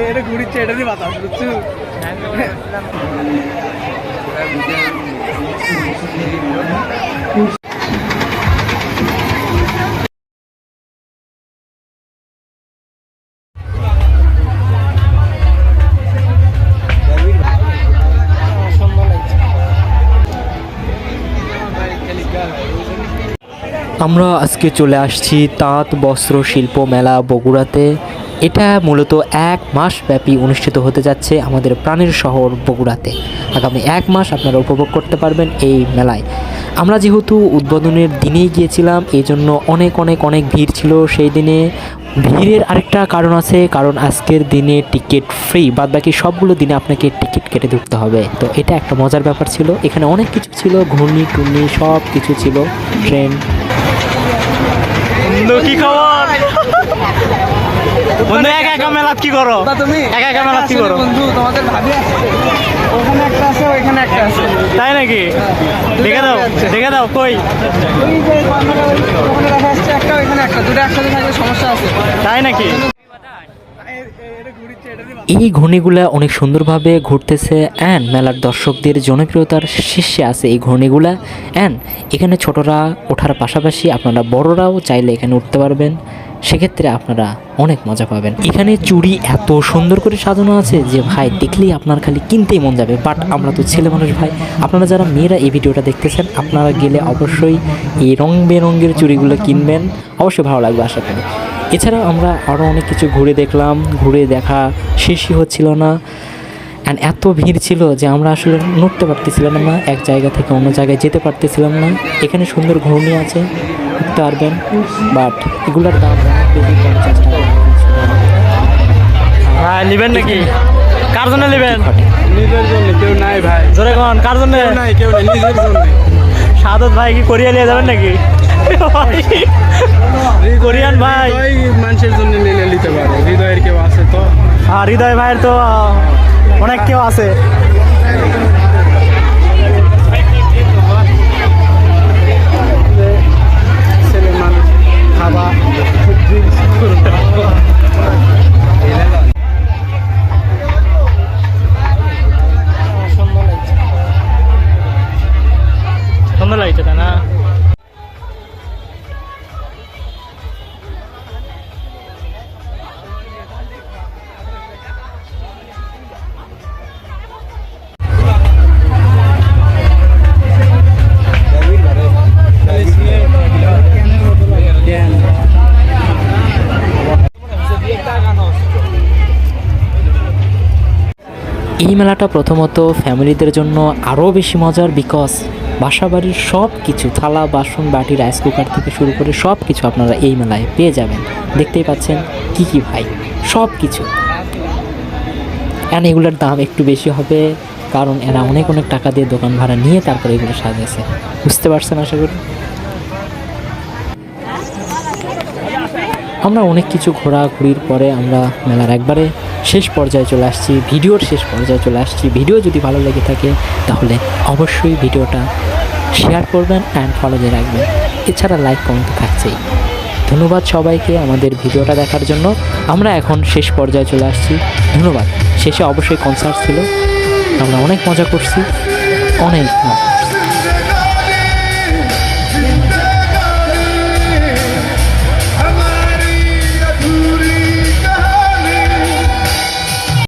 এটা ঘুরিচ্ছে, এটারই বাতাস বুঝছো। আমরা আজকে চলে আসছি তাঁত বস্ত্র শিল্প মেলা বগুড়াতে। এটা মূলত 1 মাস ব্যাপী অনুষ্ঠিত হতে যাচ্ছে আমাদের প্রাণের শহর বগুড়াতে। আগামী 1 মাস আপনারা উপভোগ করতে পারবেন এই মেলায়। আমরা যেহেতু উদ্বোধনের দিনেই গিয়েছিলাম, এই জন্য অনেক অনেক অনেক ভিড় ছিল সেই দিনে। ভিড়ের আরেকটা কারণ আছে, কারণ আজকের দিনে টিকিট ফ্রি, বাদবাকি সবগুলো দিনে আপনাকে টিকিট কেটে ঢুকতে হবে। তো এটা একটা মজার ব্যাপার ছিল। এখানে অনেক কিছু ছিল, ঘূর্ণি টুর্নি সব কিছু ছিল, ট্রেন। কি খবর বন্ধু? একা একা মেলাত কি করো তুমি? একা একা মেলাত কি করো বন্ধু? তোমাদের ভাবি আছে, ওখানে একটা আছে, ওইখানে একটা আছে। তাই নাকি? দেখে দাও, দেখে দাও। কই? ওই যে ওখানে রাখা আছে একটা, ওইখানে একটা, দুটো একসাথে থাকলে সমস্যা আছে। তাই নাকি? এই ঘূর্ণিগুলা অনেক সুন্দরভাবে ঘুরতেছে অ্যান্ড মেলার দর্শকদের জনপ্রিয়তার শীর্ষে আছে এই ঘূর্ণিগুলা। অ্যান্ড এখানে ছোটরা ওঠার পাশাপাশি আপনারা বড়রাও চাইলে এখানে উঠতে পারবেন, সেক্ষেত্রে আপনারা অনেক মজা পাবেন। এখানে চুড়ি এত সুন্দর করে সাজানো আছে যে ভাই দেখলেই আপনার খালি কিনতেই মন যাবে। বাট আমরা তো ছেলে মানুষ ভাই, আপনারা যারা মেয়েরা এই ভিডিওটা দেখতেছেন, আপনারা গেলে অবশ্যই এই রং বেরঙের চুড়িগুলো কিনবেন, অবশ্যই ভালো লাগবে আশা করি। এছাড়াও আমরা আরও অনেক কিছু ঘুরে দেখলাম, ঘুরে দেখা শেষই হচ্ছিল না। অ্যান্ড এত ভিড় ছিল যে আমরা আসলে নড়তে পারতেছিলাম না, এক জায়গা থেকে অন্য জায়গায় যেতে পারতেছিলাম না। এখানে সুন্দর ঘূর্ণি আছে, উঠতে পারবেন, বাট এগুলোর দাম অনেক বেশি, 50 টাকা। ভাই নেবেন নাকি? কার জন্য নেবেন? নিজের জন্য। কেউ নাই ভাই, জোরে কোন, কার জন্য? নাই, কেউ নাই, নিজের জন্য। সাদত ভাই কি কোরিয়া নিয়ে যাবেন নাকি? কোরিয়ান ভাই মানুষের জন্য নিলে নিতে পারে, হৃদয়ের কেউ আছে তো। আর হৃদয় ভাইয়ের তো অনেক কেউ আছে। ছেলে মানুষ খাবা সুন্দর লাগছে, তাই না? এই মেলাটা প্রথমত ফ্যামিলিদের জন্য আরও বেশি মজার, বিকজ বাসাবাড়ির সব কিছু, থালা বাসন বাটি রাইস কুকার থেকে শুরু করে সব কিছু আপনারা এই মেলায় পেয়ে যাবেন। দেখতেই পাচ্ছেন কি কি ভাই, সব কিছু। অ্যান্ড এগুলোর দাম একটু বেশি হবে, কারণ এরা অনেক অনেক টাকা দিয়ে দোকান ভাড়া নিয়ে তারপরে এগুলো সাজিয়েছে। বুঝতে পারছেন আশা করি। আমরা অনেক কিছু ঘোরাঘুরির পরে আমরা মেলার একবারে শেষ পর্যায়ে চলে আসছি, ভিডিওর শেষ পর্যায়ে চলে আসছি। ভিডিও যদি ভালো লেগে থাকে তাহলে অবশ্যই ভিডিওটা শেয়ার করবেন অ্যান্ড ফলো দিয়ে রাখবেন। এছাড়া লাইক কমেন্ট তো থাকছেই। ধন্যবাদ সবাইকে আমাদের ভিডিওটা দেখার জন্য। আমরা এখন শেষ পর্যায়ে চলে আসছি। ধন্যবাদ। শেষে অবশ্যই কনসার্ট ছিল, আমরা অনেক মজা করছি, অনেক।